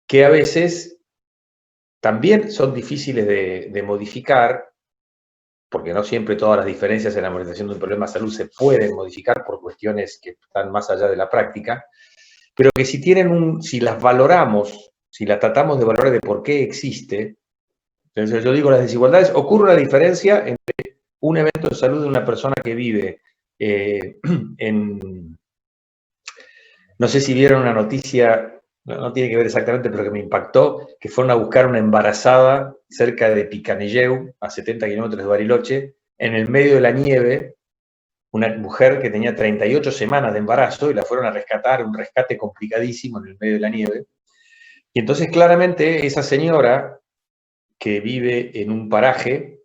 que a veces también son difíciles de modificar, porque no siempre todas las diferencias en la manifestación de un problema de salud se pueden modificar por cuestiones que están más allá de la práctica, pero que si las valoramos, si las tratamos de valorar de por qué existe, entonces yo digo las desigualdades, ocurre una diferencia entre un evento de salud de una persona que vive no sé si vieron una noticia, no tiene que ver exactamente, pero que me impactó, que fueron a buscar una embarazada cerca de Picanilleu, a 70 kilómetros de Bariloche, en el medio de la nieve, una mujer que tenía 38 semanas de embarazo y la fueron a rescatar, un rescate complicadísimo en el medio de la nieve. Y entonces claramente esa señora que vive en un paraje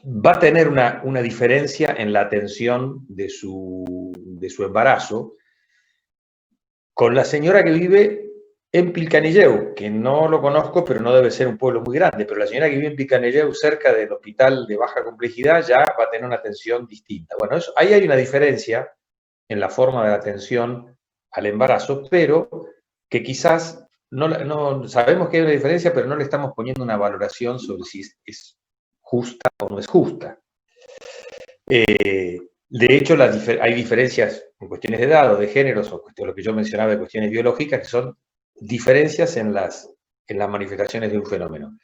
va a tener una diferencia en la atención de su embarazo con la señora que vive en Pilcanilleu, que no lo conozco, pero no debe ser un pueblo muy grande, pero la señora que vive en Pilcanilleu, cerca del hospital de baja complejidad, ya va a tener una atención distinta. Bueno, ahí hay una diferencia en la forma de la atención al embarazo, pero que quizás no sabemos que hay una diferencia, pero no le estamos poniendo una valoración sobre si es justa o no es justa. De hecho, hay diferencias en cuestiones de edad o de géneros, o lo que yo mencionaba de cuestiones biológicas, que son diferencias en las manifestaciones de un fenómeno.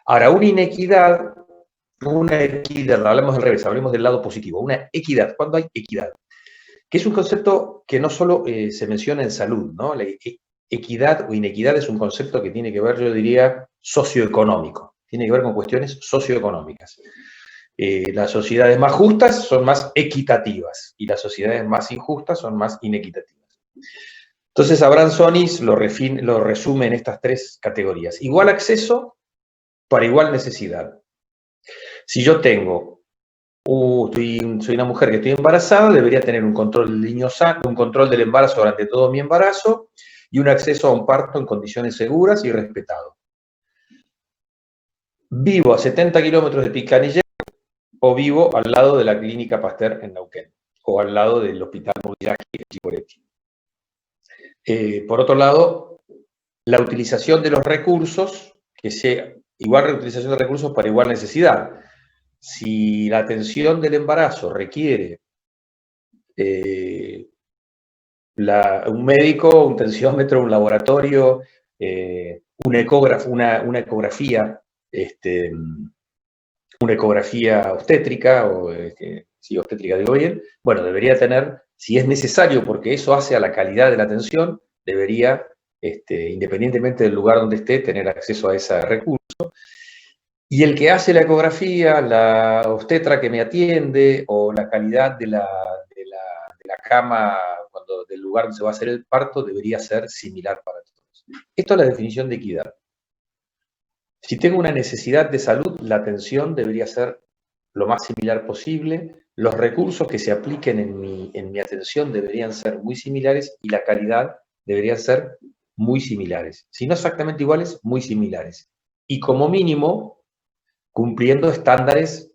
Ahora, una equidad, hablamos del revés, hablemos del lado positivo, una equidad, ¿cuándo hay equidad? Que es un concepto que no solo se menciona en salud, ¿no? La equidad o inequidad es un concepto que tiene que ver, yo diría, socioeconómico, tiene que ver con cuestiones socioeconómicas. Las sociedades más justas son más equitativas y las sociedades más injustas son más inequitativas. Entonces, Abransonis lo resume en estas tres categorías. Igual acceso para igual necesidad. Si yo soy una mujer que estoy embarazada, debería tener un control del niño sano, un control del embarazo durante todo mi embarazo y un acceso a un parto en condiciones seguras y respetado. Vivo a 70 kilómetros de Picanilleu o vivo al lado de la Clínica Pasteur en Neuquén o al lado del Hospital Mudiaki en Chiporetti. Por otro lado, la utilización de los recursos, que sea igual reutilización de recursos para igual necesidad. Si la atención del embarazo requiere un médico, un tensiómetro, un laboratorio, una ecografía obstétrica, sí, obstétrica digo bien, bueno, debería tener, si es necesario, porque eso hace a la calidad de la atención, debería, independientemente del lugar donde esté, tener acceso a ese recurso. Y el que hace la ecografía, la obstetra que me atiende, o la calidad de la cama del lugar donde se va a hacer el parto, debería ser similar para todos. Esto es la definición de equidad. Si tengo una necesidad de salud, la atención debería ser lo más similar posible, los recursos que se apliquen en mi atención deberían ser muy similares y la calidad deberían ser muy similares. Si no exactamente iguales, muy similares. Y como mínimo, cumpliendo estándares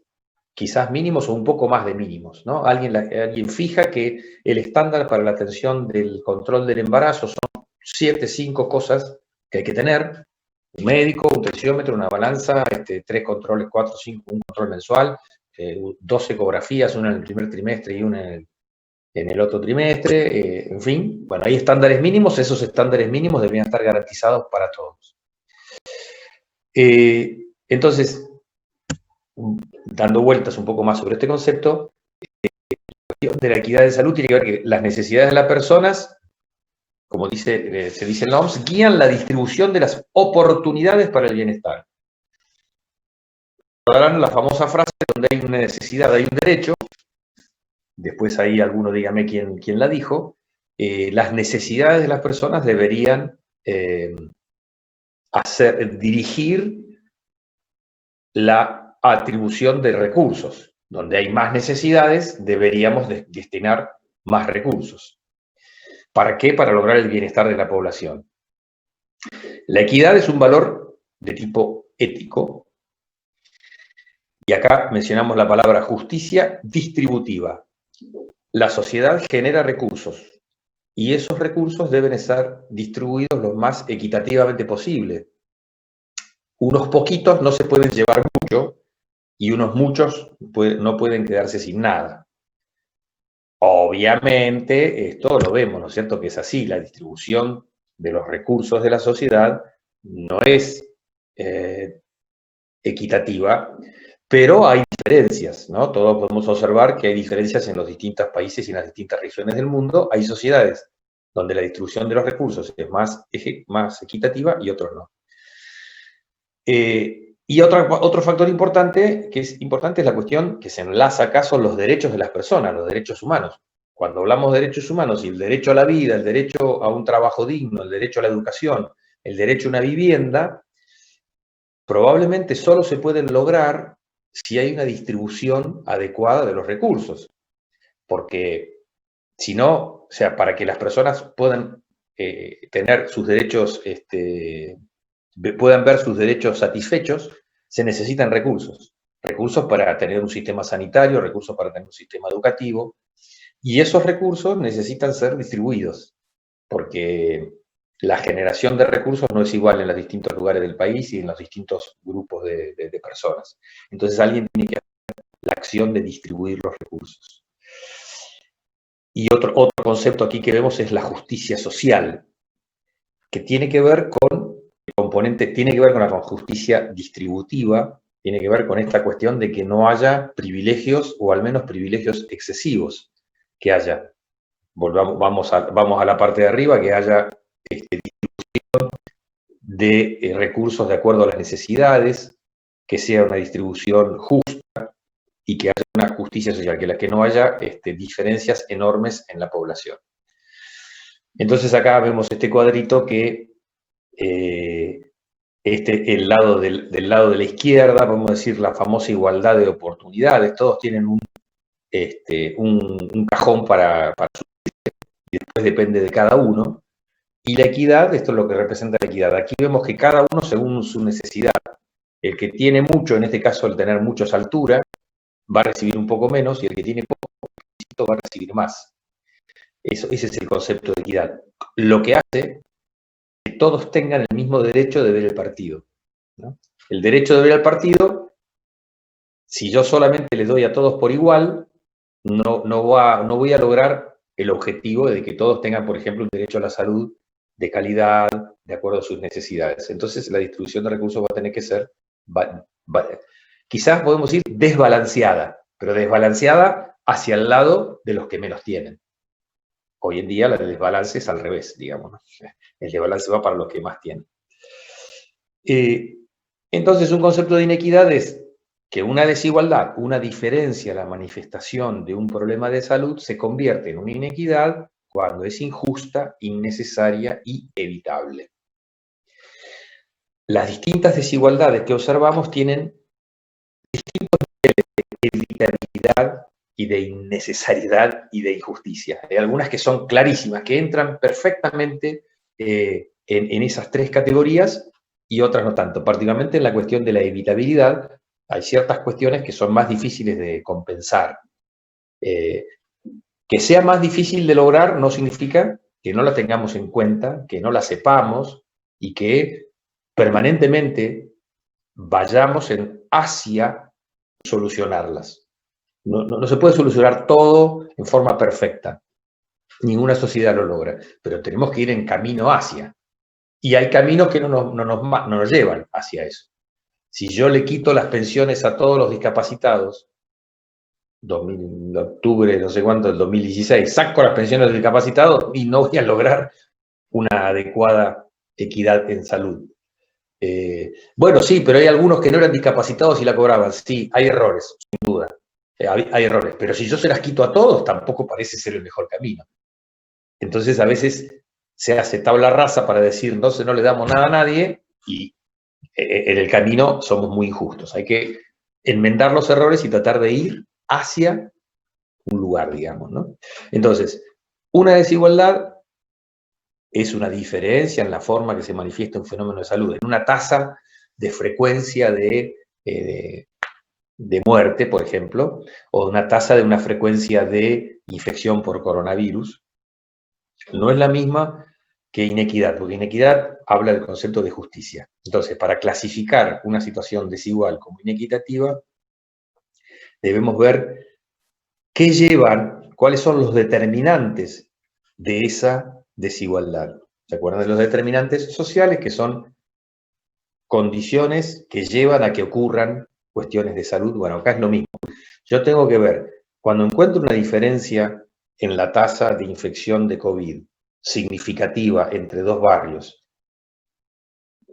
quizás mínimos o un poco más de mínimos, ¿no? Alguien fija que el estándar para la atención del control del embarazo son 7, 5 cosas que hay que tener: un médico, un tensiómetro, una balanza, 3 controles, 4, 5, un control mensual, 2 ecografías, una en el primer trimestre y una en el otro trimestre, en fin, bueno, hay estándares mínimos, esos estándares mínimos deberían estar garantizados para todos. Entonces, dando vueltas un poco más sobre este concepto, de la equidad de salud tiene que ver que las necesidades de las personas, como se dice en la OMS, guían la distribución de las oportunidades para el bienestar. Recordarán la famosa frase: donde hay una necesidad hay un derecho. Después ahí alguno dígame quién la dijo. Las necesidades de las personas deberían dirigir la atribución de recursos. Donde hay más necesidades, deberíamos destinar más recursos. ¿Para qué? Para lograr el bienestar de la población. La equidad es un valor de tipo ético. Y acá mencionamos la palabra justicia distributiva. La sociedad genera recursos. y esos recursos deben estar distribuidos lo más equitativamente posible. Unos poquitos no se pueden llevar mucho y unos muchos no pueden quedarse sin nada. Obviamente, esto lo vemos, ¿no es cierto?, que es así, la distribución de los recursos de la sociedad no es equitativa, pero hay diferencias, ¿no? Todos podemos observar que hay diferencias en los distintos países y en las distintas regiones del mundo. Hay sociedades donde la distribución de los recursos es más equitativa y otros no. Y otro factor importante es la cuestión que se enlaza acá, son los derechos de las personas, los derechos humanos. Cuando hablamos de derechos humanos y el derecho a la vida, el derecho a un trabajo digno, el derecho a la educación, el derecho a una vivienda, probablemente solo se pueden lograr si hay una distribución adecuada de los recursos. Porque si no, o sea, para que las personas puedan tener sus derechos, puedan ver sus derechos satisfechos, se necesitan recursos. Recursos para tener un sistema sanitario, recursos para tener un sistema educativo, y esos recursos necesitan ser distribuidos, porque la generación de recursos no es igual en los distintos lugares del país y en los distintos grupos de personas. Entonces alguien tiene que hacer la acción de distribuir los recursos. Y otro concepto aquí que vemos es la justicia social, que tiene que ver con el componente, tiene que ver con la justicia distributiva, tiene que ver con esta cuestión de que no haya privilegios, o al menos privilegios excesivos, que haya. Vamos a la parte de arriba, que haya distribución de recursos de acuerdo a las necesidades, que sea una distribución justa y que haya una justicia social, que no haya diferencias enormes en la población. Entonces acá vemos este cuadrito que el lado del lado de la izquierda, vamos a decir la famosa igualdad de oportunidades, todos tienen un cajón para y después depende de cada uno. Y la equidad, esto es lo que representa la equidad. Aquí vemos que cada uno según su necesidad. El que tiene mucho, en este caso el tener muchos altura, va a recibir un poco menos, y el que tiene poco va a recibir más. Ese es el concepto de equidad. Lo que hace que todos tengan el mismo derecho de ver el partido, ¿no? El derecho de ver el partido, si yo solamente les doy a todos por igual, no voy a lograr el objetivo de que todos tengan, por ejemplo, un derecho a la salud de calidad, de acuerdo a sus necesidades. Entonces, la distribución de recursos va a tener que ser, quizás podemos decir, desbalanceada, pero desbalanceada hacia el lado de los que menos tienen. Hoy en día, el desbalance es al revés, digamos, ¿no? El desbalance va para los que más tienen. Entonces, un concepto de inequidad es que una desigualdad, una diferencia, la manifestación de un problema de salud se convierte en una inequidad cuando es injusta, innecesaria y evitable. Las distintas desigualdades que observamos tienen distintos niveles de evitabilidad y de innecesariedad y de injusticia. Hay algunas que son clarísimas, que entran perfectamente en esas tres categorías, y otras no tanto. Particularmente en la cuestión de la evitabilidad, hay ciertas cuestiones que son más difíciles de compensar. Que sea más difícil de lograr no significa que no la tengamos en cuenta, que no la sepamos y que permanentemente vayamos hacia solucionarlas. No se puede solucionar todo en forma perfecta. Ninguna sociedad lo logra, pero tenemos que ir en camino hacia. Y hay caminos que no nos llevan hacia eso. Si yo le quito las pensiones a todos los discapacitados, octubre, no sé cuánto, del 2016, saco las pensiones de discapacitados y no voy a lograr una adecuada equidad en salud. Bueno, sí, pero hay algunos que no eran discapacitados y la cobraban. Sí, hay errores, sin duda. Hay errores, pero si yo se las quito a todos, tampoco parece ser el mejor camino. Entonces, a veces se hace tabla rasa para decir, entonces no le damos nada a nadie, y en el camino somos muy injustos. Hay que enmendar los errores y tratar de ir hacia un lugar, digamos, ¿no? Entonces, una desigualdad es una diferencia en la forma que se manifiesta un fenómeno de salud, en una tasa de frecuencia de muerte, por ejemplo, o una tasa de una frecuencia de infección por coronavirus. no es la misma que inequidad, porque inequidad habla del concepto de justicia. Entonces, para clasificar una situación desigual como inequitativa, debemos ver qué llevan, cuáles son los determinantes de esa desigualdad. ¿Se acuerdan de los determinantes sociales, que son condiciones que llevan a que ocurran cuestiones de salud? Bueno, acá es lo mismo. Yo tengo que ver, cuando encuentro una diferencia en la tasa de infección de COVID significativa entre dos barrios,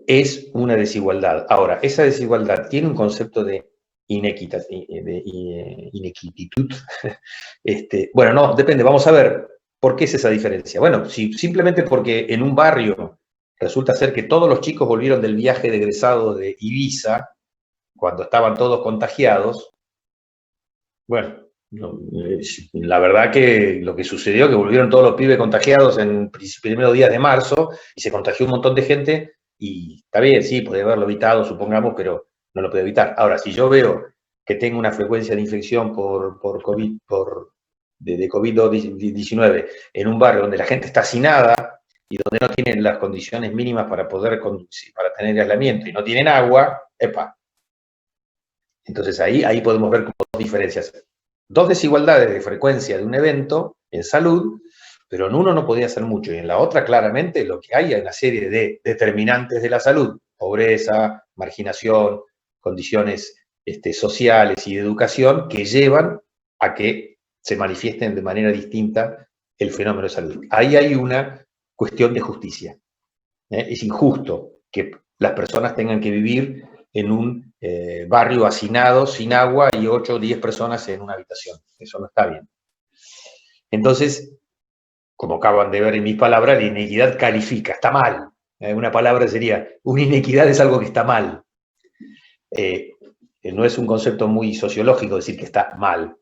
es una desigualdad. Ahora, esa desigualdad tiene un concepto de inequidad, inequititud. Bueno, no, depende, vamos a ver por qué es esa diferencia. Bueno, si simplemente porque en un barrio resulta ser que todos los chicos volvieron del viaje de egresado de Ibiza, cuando estaban todos contagiados, bueno, no, la verdad que lo que sucedió, que volvieron todos los pibes contagiados en primeros días de marzo y se contagió un montón de gente y está bien, sí, puede haberlo evitado, supongamos, pero no lo puede evitar. Ahora, si yo veo que tengo una frecuencia de infección por COVID, de COVID-19 en un barrio donde la gente está hacinada y donde no tienen las condiciones mínimas para poder para tener aislamiento y no tienen agua, epa. Entonces ahí podemos ver como dos diferencias. Dos desigualdades de frecuencia de un evento en salud, pero en uno no podía hacer mucho y en la otra claramente lo que hay es una serie de determinantes de la salud: pobreza, marginación, condiciones sociales y de educación que llevan a que se manifiesten de manera distinta el fenómeno de salud. Ahí hay una cuestión de justicia. Es injusto que las personas tengan que vivir en un barrio hacinado, sin agua, y 8 o 10 personas en una habitación. Eso no está bien. Entonces, como acaban de ver en mis palabras, la inequidad califica, está mal. Una palabra sería, una inequidad es algo que está mal. No es un concepto muy sociológico decir que está mal,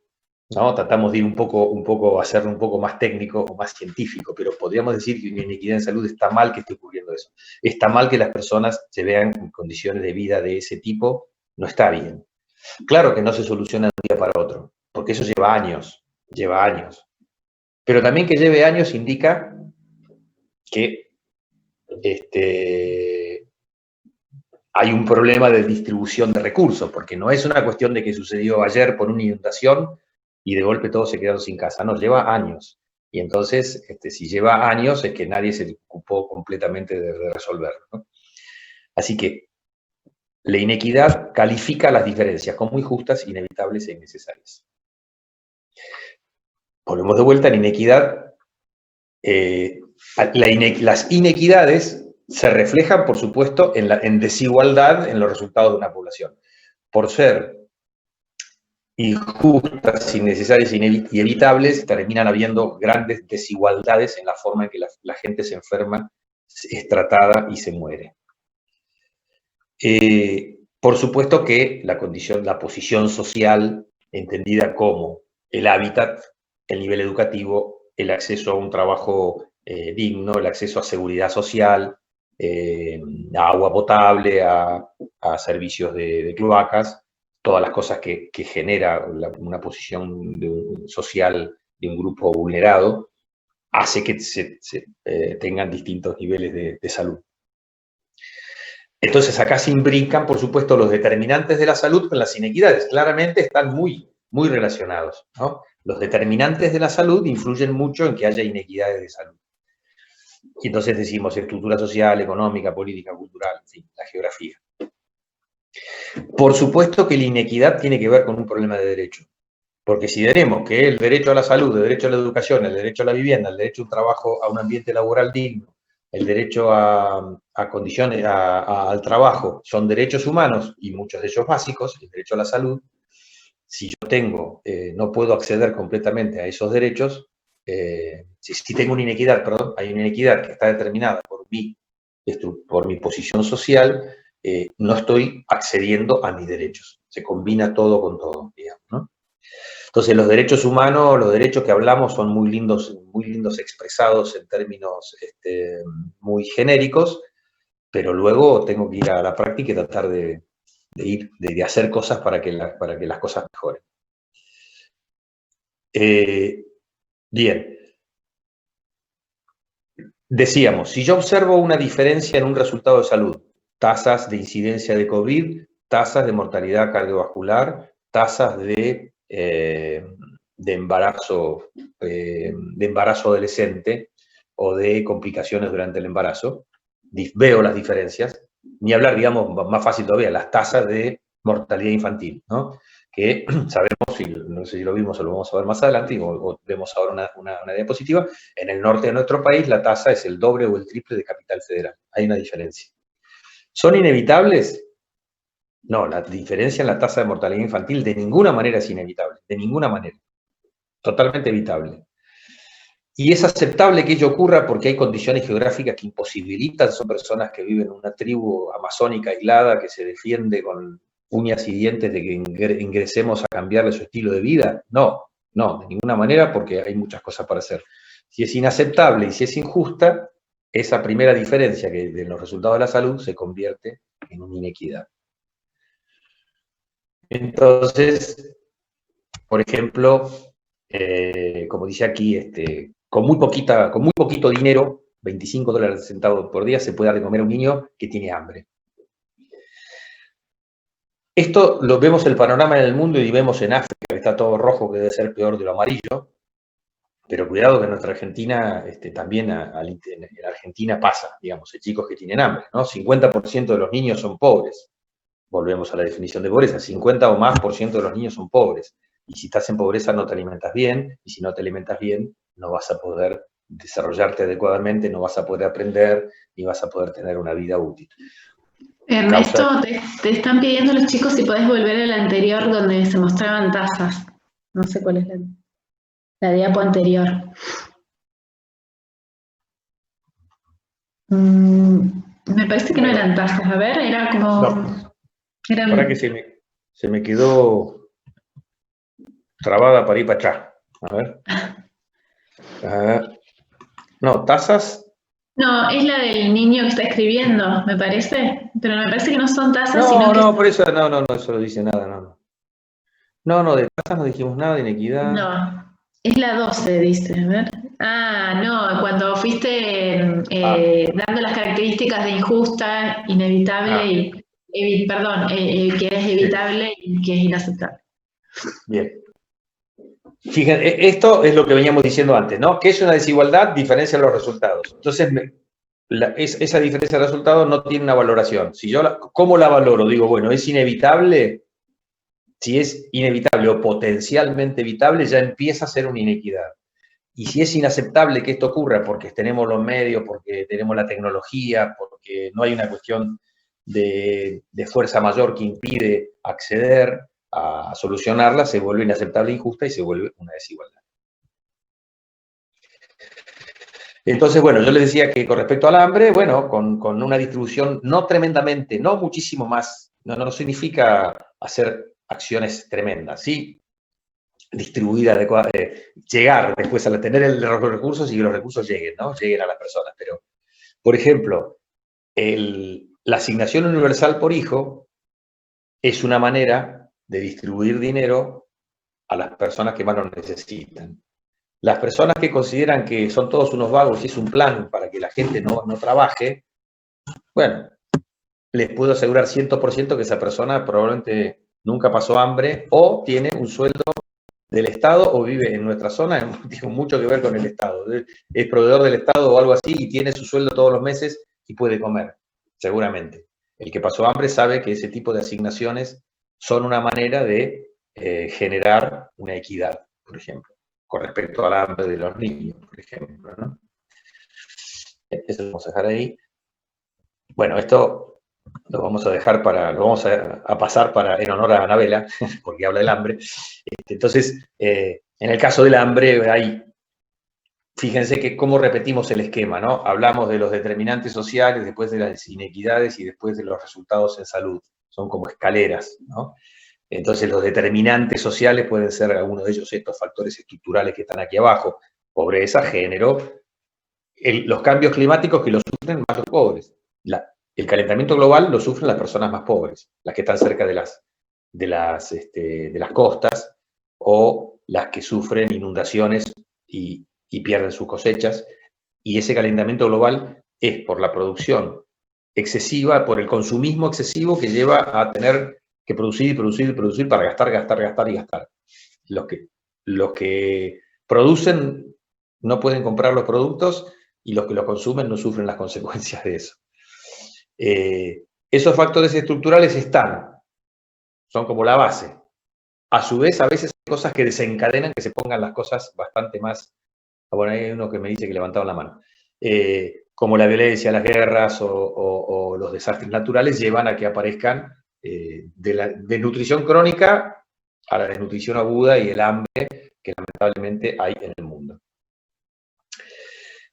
¿no? Tratamos de ir un poco, hacerlo un poco más técnico o más científico, pero podríamos decir que una inequidad en salud está mal que esté ocurriendo eso. Está mal que las personas se vean en condiciones de vida de ese tipo, no está bien. Claro que no se soluciona de un día para otro, porque eso lleva años, lleva años. Pero también que lleve años indica que hay un problema de distribución de recursos, porque no es una cuestión de que sucedió ayer por una inundación y de golpe todos se quedaron sin casa, no, lleva años. Y entonces, si lleva años, es que nadie se ocupó completamente de resolverlo, ¿no? Así que la inequidad califica las diferencias como injustas, inevitables e innecesarias. Volvemos de vuelta, la inequidad, las inequidades se reflejan, por supuesto, en desigualdad en los resultados de una población. Por ser injustas, innecesarias y evitables, terminan habiendo grandes desigualdades en la forma en que la gente se enferma, es tratada y se muere. Por supuesto que la posición social, entendida como el hábitat, el nivel educativo, el acceso a un trabajo digno, el acceso a seguridad social, a agua potable, a servicios de cloacas, todas las cosas que genera una posición social de un grupo vulnerado, hace que tengan distintos niveles de salud. Entonces acá se imbrican, por supuesto, los determinantes de la salud con las inequidades. Claramente están muy, muy relacionados, ¿no? Los determinantes de la salud influyen mucho en que haya inequidades de salud. Y entonces decimos estructura social, económica, política, cultural, en fin, la geografía. Por supuesto que la inequidad tiene que ver con un problema de derecho. Porque si tenemos que el derecho a la salud, el derecho a la educación, el derecho a la vivienda, el derecho a un trabajo, a un ambiente laboral digno, el derecho a condiciones, al trabajo, son derechos humanos y muchos de ellos básicos, el derecho a la salud, si yo no puedo acceder completamente a esos derechos, si tengo una inequidad, perdón, hay una inequidad que está determinada por mi posición social, no estoy accediendo a mis derechos. Se combina todo con todo, digamos, ¿no? Entonces, los derechos humanos, los derechos que hablamos son muy lindos expresados en términos muy genéricos, pero luego tengo que ir a la práctica y tratar de hacer cosas para que las cosas mejoren. Bien. Decíamos, si yo observo una diferencia en un resultado de salud, tasas de incidencia de COVID, tasas de mortalidad cardiovascular, tasas de embarazo adolescente o de complicaciones durante el embarazo, veo las diferencias, ni hablar, digamos, más fácil todavía, las tasas de mortalidad infantil, ¿no? Que sabemos, y no sé si lo vimos o lo vamos a ver más adelante, o vemos ahora una diapositiva, en el norte de nuestro país la tasa es el doble o el triple de Capital Federal. Hay una diferencia. ¿Son inevitables? No, la diferencia en la tasa de mortalidad infantil de ninguna manera es inevitable, de ninguna manera. Totalmente evitable. Y es aceptable que ello ocurra porque hay condiciones geográficas que imposibilitan, son personas que viven en una tribu amazónica aislada que se defiende con uñas y dientes de que ingresemos a cambiarle su estilo de vida. No, no, de ninguna manera, porque hay muchas cosas para hacer. Si es inaceptable y si es injusta, esa primera diferencia que de los resultados de la salud se convierte en una inequidad. Entonces, por ejemplo, como dice aquí, con muy poquito dinero, 25 dólares centavos por día, se puede dar de comer a un niño que tiene hambre. Esto lo vemos el panorama en el mundo y vemos en África, que está todo rojo, que debe ser peor de lo amarillo, pero cuidado que en nuestra Argentina, también en Argentina pasa, digamos, hay chicos que tienen hambre, ¿no? 50% de los niños son pobres. Volvemos a la definición de pobreza, 50 o más por ciento de los niños son pobres. Y si estás en pobreza no te alimentas bien, y si no te alimentas bien, no vas a poder desarrollarte adecuadamente, no vas a poder aprender, ni vas a poder tener una vida útil. Ernesto, te están pidiendo los chicos si podés volver al anterior donde se mostraban tasas. No sé cuál es la diapo anterior. Me parece que no eran tasas. A ver, era como... No. Para que se me quedó trabada para ir para atrás. A ver. No, tasas. No, es la del niño que está escribiendo, me parece. Pero me parece que no son tasas, sino No, que... no, por eso, no, eso no dice nada, no. No, de tasas no dijimos nada, de inequidad. No, es la 12, dice. A ver. Ah, no, cuando fuiste dando las características de injusta, inevitable y... perdón, que es evitable y que es inaceptable. Bien. Fíjense, esto es lo que veníamos diciendo antes, ¿no? ¿Qué es una desigualdad? Diferencia en los resultados. Entonces, esa diferencia de resultados no tiene una valoración. Si yo ¿cómo la valoro? Digo, bueno, ¿es inevitable? Si es inevitable o potencialmente evitable, ya empieza a ser una inequidad. Y si es inaceptable que esto ocurra porque tenemos los medios, porque tenemos la tecnología, porque no hay una cuestión de fuerza mayor que impide acceder a solucionarla, se vuelve inaceptable e injusta y se vuelve una desigualdad. Entonces, bueno, yo les decía que con respecto al hambre, bueno, con una distribución no tremendamente, no muchísimo más, no significa hacer acciones tremendas, sí distribuir adecuadamente, llegar después a tener los recursos y que los recursos lleguen, ¿no? Lleguen a las personas. Pero, por ejemplo, la asignación universal por hijo es una manera de distribuir dinero a las personas que más lo necesitan. Las personas que consideran que son todos unos vagos y es un plan para que la gente no trabaje, bueno, les puedo asegurar 100% que esa persona probablemente nunca pasó hambre o tiene un sueldo del Estado o vive en nuestra zona, tiene mucho que ver con el Estado. Es proveedor del Estado o algo así y tiene su sueldo todos los meses y puede comer, seguramente. El que pasó hambre sabe que ese tipo de asignaciones son una manera de generar una equidad, por ejemplo, con respecto al hambre de los niños, por ejemplo, ¿no? Eso lo vamos a dejar ahí. Bueno, esto lo vamos a dejar lo vamos a pasar en honor a Anabela, porque habla del hambre. Entonces, en el caso del hambre, fíjense que cómo repetimos el esquema, ¿no? Hablamos de los determinantes sociales, después de las inequidades y después de los resultados en salud. Son como escaleras, ¿no? Entonces, los determinantes sociales pueden ser algunos de ellos estos factores estructurales que están aquí abajo: pobreza, género, los cambios climáticos que los sufren más los pobres. El calentamiento global lo sufren las personas más pobres, las que están cerca de las costas o las que sufren inundaciones y pierden sus cosechas. Y ese calentamiento global es por la producción excesiva, por el consumismo excesivo que lleva a tener que producir y producir y producir para gastar, gastar, gastar y gastar. Los que producen no pueden comprar los productos y los que los consumen no sufren las consecuencias de eso. Esos factores estructurales son como la base. A su vez, a veces hay cosas que desencadenan que se pongan las cosas bastante más. Bueno, hay uno que me dice que levantaban la mano. Como la violencia, las guerras o los desastres naturales llevan a que aparezcan de la desnutrición crónica a la desnutrición aguda y el hambre que lamentablemente hay en el mundo.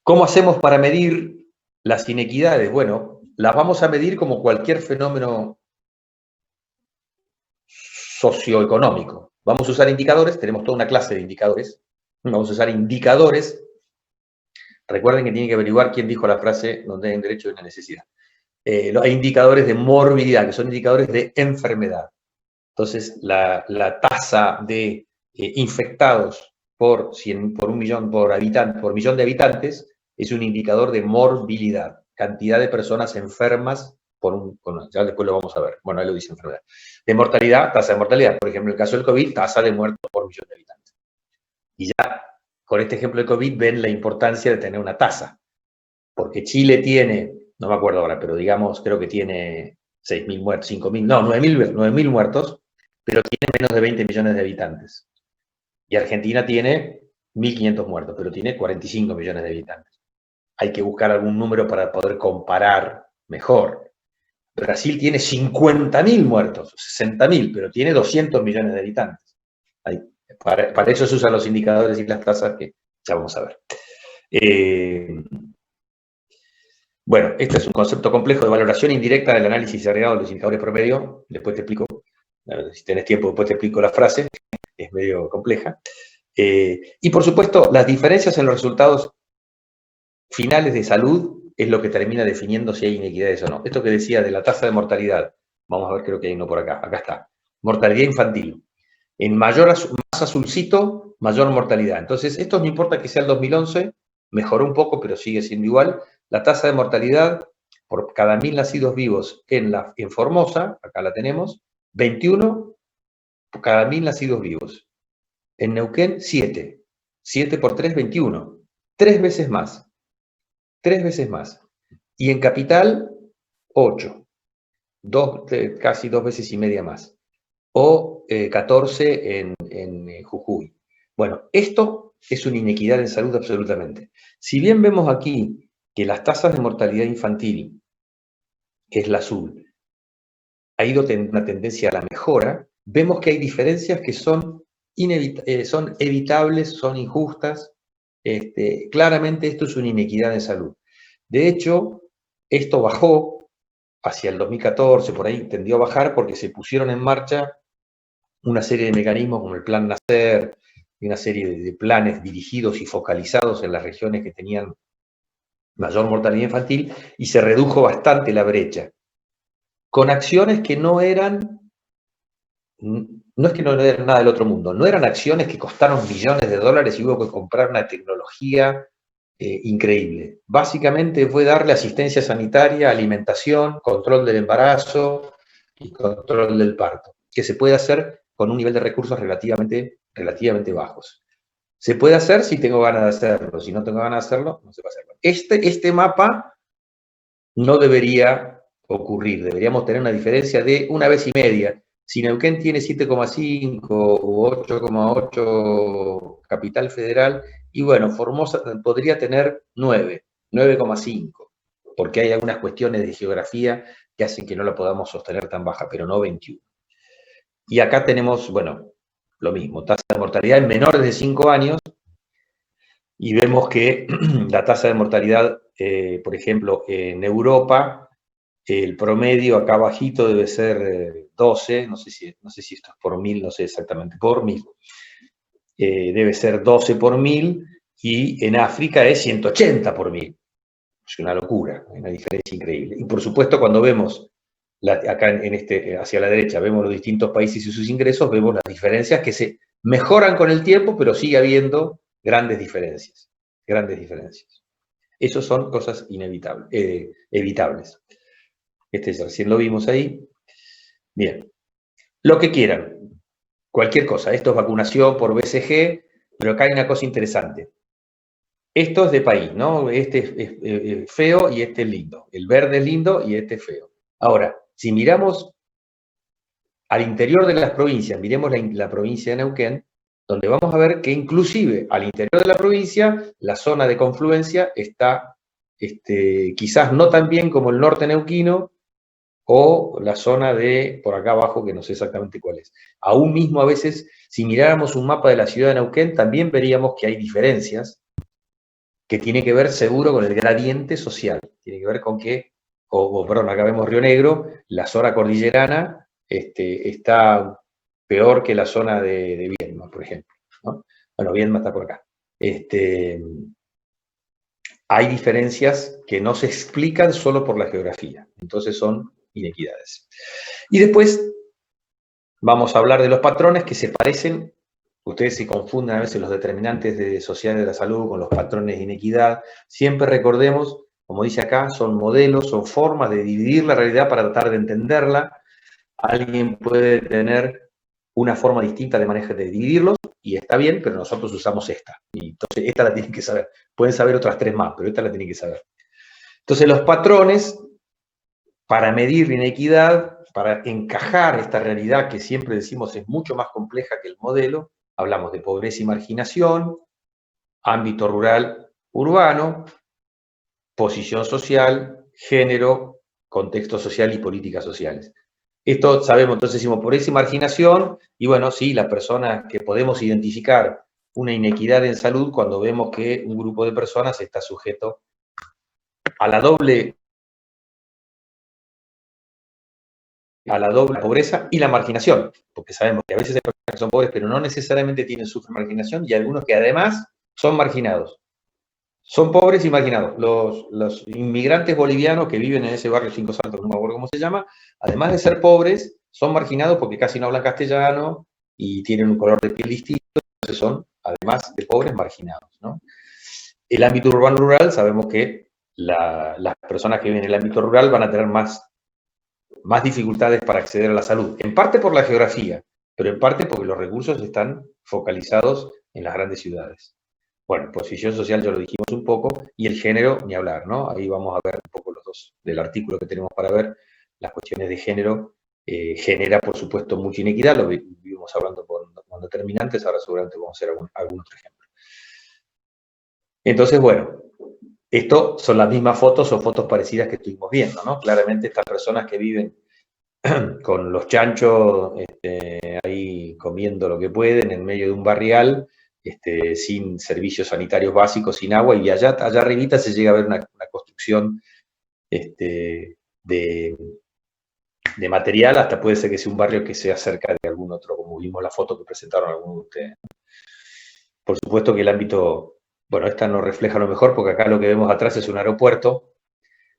¿Cómo hacemos para medir las inequidades? Bueno, las vamos a medir como cualquier fenómeno socioeconómico. Vamos a usar indicadores, tenemos toda una clase de indicadores. Vamos a usar indicadores. Recuerden que tienen que averiguar quién dijo la frase donde hay derecho y una necesidad. Hay indicadores de morbilidad, que son indicadores de enfermedad. Entonces, la tasa de infectados por millón de habitantes es un indicador de morbilidad, cantidad de personas enfermas ya después lo vamos a ver. Bueno, ahí lo dice enfermedad. De mortalidad, tasa de mortalidad. Por ejemplo, en el caso del COVID, tasa de muertos por millón de habitantes. Y ya con este ejemplo del COVID ven la importancia de tener una tasa. Porque Chile tiene, no me acuerdo ahora, pero digamos, creo que tiene 6.000 muertos, 5.000, no, 9.000 muertos, pero tiene menos de 20 millones de habitantes. Y Argentina tiene 1.500 muertos, pero tiene 45 millones de habitantes. Hay que buscar algún número para poder comparar mejor. Brasil tiene 50.000 muertos, 60.000, pero tiene 200 millones de habitantes. Para eso se usan los indicadores y las tasas que ya vamos a ver. Bueno, este es un concepto complejo de valoración indirecta del análisis agregado de los indicadores promedio. Después te explico, si tenés tiempo, después te explico la frase, es medio compleja. Y por supuesto, las diferencias en los resultados finales de salud es lo que termina definiendo si hay inequidades o no. Esto que decía de la tasa de mortalidad, vamos a ver, creo que hay uno por acá, acá está. Mortalidad infantil. En más azulcito, mayor mortalidad. Entonces, esto no importa que sea el 2011, mejoró un poco, pero sigue siendo igual. La tasa de mortalidad por cada 1.000 nacidos vivos en Formosa, acá la tenemos, 21 por cada 1.000 nacidos vivos. En Neuquén, 7. 7 por 3, 21. 3 veces más. 3 veces más. Y en Capital, 8. Casi 2 veces y media más. O 14 en Jujuy. Bueno, esto es una inequidad en salud absolutamente. Si bien vemos aquí que las tasas de mortalidad infantil, que es la azul, ha ido una tendencia a la mejora, vemos que hay diferencias que son evitables, son injustas. Claramente esto es una inequidad en salud. De hecho, esto bajó hacia el 2014, por ahí tendió a bajar porque se pusieron en marcha una serie de mecanismos como el Plan Nacer y una serie de planes dirigidos y focalizados en las regiones que tenían mayor mortalidad infantil y se redujo bastante la brecha. Con acciones que no es que no eran nada del otro mundo, no eran acciones que costaron millones de dólares y hubo que comprar una tecnología increíble. Básicamente fue darle asistencia sanitaria, alimentación, control del embarazo y control del parto, que se puede hacer con un nivel de recursos relativamente bajos. Se puede hacer si tengo ganas de hacerlo, si no tengo ganas de hacerlo, no se puede hacerlo. Este mapa no debería ocurrir, deberíamos tener una diferencia de 1,5 veces. Si Neuquén tiene 7,5 u 8,8 Capital Federal, y bueno, Formosa podría tener 9, 9,5, porque hay algunas cuestiones de geografía que hacen que no la podamos sostener tan baja, pero no 21. Y acá tenemos, bueno, lo mismo, tasa de mortalidad en menores de 5 años, y vemos que la tasa de mortalidad, por ejemplo, en Europa, el promedio acá bajito debe ser 12, no sé si esto es por 1.000, no sé exactamente, por 1.000. Debe ser 12 por 1.000, y en África es 180 por 1.000. Es una locura, una diferencia increíble. Y por supuesto, cuando vemos acá hacia la derecha, vemos los distintos países y sus ingresos, vemos las diferencias que se mejoran con el tiempo, pero sigue habiendo grandes diferencias. Esas son cosas inevitables, evitables. Este recién lo vimos ahí. Bien. Lo que quieran. Cualquier cosa. Esto es vacunación por BCG, pero acá hay una cosa interesante. Esto es de país, ¿no? Este es feo y este es lindo. El verde es lindo y este es feo. Ahora, si miramos al interior de las provincias, miremos la provincia de Neuquén, donde vamos a ver que inclusive al interior de la provincia, la zona de confluencia está quizás no tan bien como el norte neuquino o la zona de por acá abajo, que no sé exactamente cuál es. Aún mismo a veces, si miráramos un mapa de la ciudad de Neuquén, también veríamos que hay diferencias que tiene que ver seguro con el gradiente social, tiene que ver con que, perdón, acá vemos Río Negro, la zona cordillerana está peor que la zona de Viedma, por ejemplo, ¿no? Bueno, Viedma está por acá. Hay diferencias que no se explican solo por la geografía, entonces son inequidades. Y después vamos a hablar de los patrones que se parecen. Ustedes se confunden a veces los determinantes sociales de la salud con los patrones de inequidad. Siempre recordemos, como dice acá, son modelos, son formas de dividir la realidad para tratar de entenderla. Alguien puede tener una forma distinta de manejo de dividirlos y está bien, pero nosotros usamos esta. Y entonces esta la tienen que saber. Pueden saber otras 3 más, pero esta la tienen que saber. Entonces los patrones, para medir la inequidad, para encajar esta realidad que siempre decimos es mucho más compleja que el modelo, hablamos de pobreza y marginación, ámbito rural, urbano, posición social, género, contexto social y políticas sociales. Esto sabemos, entonces decimos pobreza y marginación, y bueno, sí, las personas que podemos identificar una inequidad en salud cuando vemos que un grupo de personas está sujeto a la doble pobreza y la marginación, porque sabemos que a veces hay personas que son pobres, pero no necesariamente sufren marginación, y algunos que además son marginados. Son pobres y marginados. Los inmigrantes bolivianos que viven en ese barrio Cinco Saltos, no me acuerdo cómo se llama, además de ser pobres, son marginados porque casi no hablan castellano y tienen un color de piel distinto, entonces son, además de pobres, marginados, ¿no? El ámbito urbano-rural, sabemos que las personas que viven en el ámbito rural van a tener más dificultades para acceder a la salud, en parte por la geografía, pero en parte porque los recursos están focalizados en las grandes ciudades. Bueno, posición social ya lo dijimos un poco, y el género, ni hablar, ¿no? Ahí vamos a ver un poco los dos del artículo que tenemos para ver. Las cuestiones de género genera, por supuesto, mucha inequidad, lo vivimos hablando con determinantes, ahora seguramente vamos a hacer algún otro ejemplo. Entonces, bueno, esto son las mismas fotos o fotos parecidas que estuvimos viendo, ¿no? Claramente estas personas que viven con los chanchos ahí comiendo lo que pueden en medio de un barrial, sin servicios sanitarios básicos, sin agua, y allá arribita se llega a ver una construcción de material, hasta puede ser que sea un barrio que sea cerca de algún otro, como vimos la foto que presentaron algunos de ustedes. Por supuesto que el ámbito, bueno, esta no refleja lo mejor, porque acá lo que vemos atrás es un aeropuerto,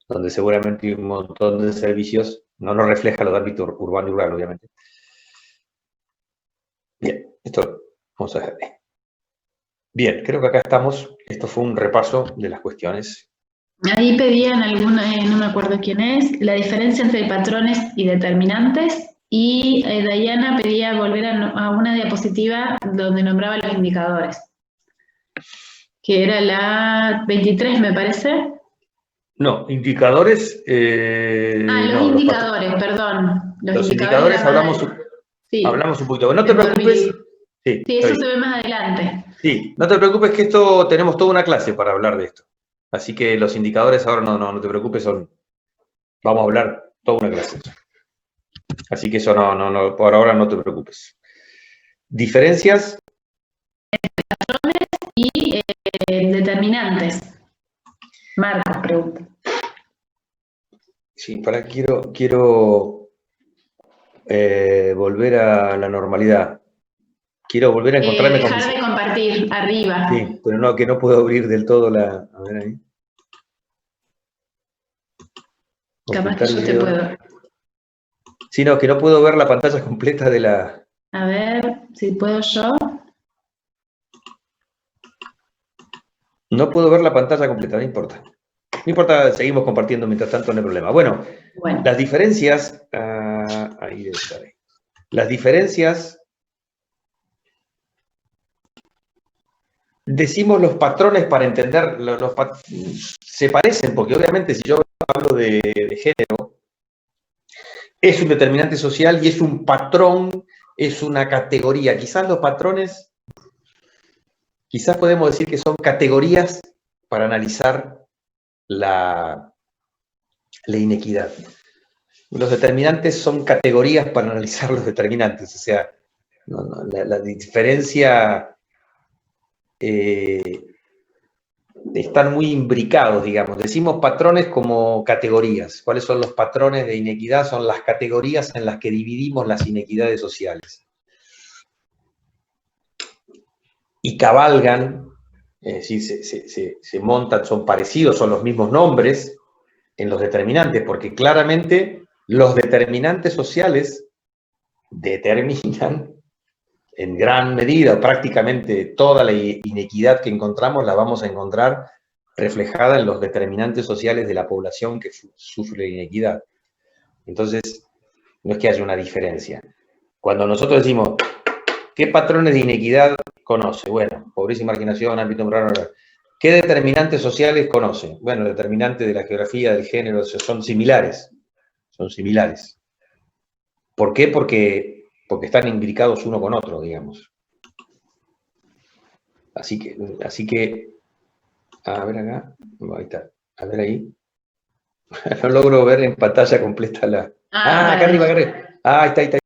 donde seguramente hay un montón de servicios, no nos refleja los ámbitos urbano y rural, obviamente. Bien, esto vamos a dejar ahí. Bien, creo que acá estamos. Esto fue un repaso de las cuestiones. Ahí pedían alguna, no me acuerdo quién es, la diferencia entre patrones y determinantes, y Dayana pedía volver a una diapositiva donde nombraba los indicadores, que era la 23, me parece. No, indicadores. Los indicadores, perdón. Los indicadores hablamos un poquito. No te preocupes. Sí, eso se ve más adelante. Sí, no te preocupes que esto tenemos toda una clase para hablar de esto. Así que los indicadores ahora no te preocupes, vamos a hablar toda una clase. Así que eso no, por ahora no te preocupes. Diferencias. Patrones y determinantes. Marcos pregunta. Sí, quiero volver a la normalidad. Quiero volver a encontrarme con dejar de compartir, arriba. Sí, pero no, que no puedo abrir del todo la... A ver ahí. Capaz que yo te puedo. Sí, no, que no puedo ver la pantalla completa de la... A ver, si puedo yo. No puedo ver la pantalla completa, no importa. No importa, seguimos compartiendo mientras tanto, no hay problema. Bueno, las diferencias... ahí debe estar. Las diferencias... Decimos los patrones para entender... se parecen, porque obviamente si yo hablo de género, es un determinante social y es un patrón, es una categoría. Quizás los patrones, quizás podemos decir que son categorías para analizar la inequidad. Los determinantes son categorías para analizar los determinantes. O sea, la diferencia están muy imbricados, digamos. Decimos patrones como categorías. ¿Cuáles son los patrones de inequidad? Son las categorías en las que dividimos las inequidades sociales. Y cabalgan, es decir, se montan, son parecidos, son los mismos nombres en los determinantes, porque claramente los determinantes sociales determinan en gran medida, o prácticamente toda la inequidad que encontramos la vamos a encontrar reflejada en los determinantes sociales de la población que sufre inequidad. Entonces, no es que haya una diferencia. Cuando nosotros decimos, ¿qué patrones de inequidad conoce? Bueno, pobreza y marginación, ámbito rural. ¿Qué determinantes sociales conoce? Bueno, determinantes de la geografía, del género, son similares. Son similares. ¿Por qué? Porque están imbricados uno con otro, digamos. Así que, a ver acá, ahí está, a ver ahí. No logro ver en pantalla completa la... acá arriba, acá arriba. Ahí está, ahí está.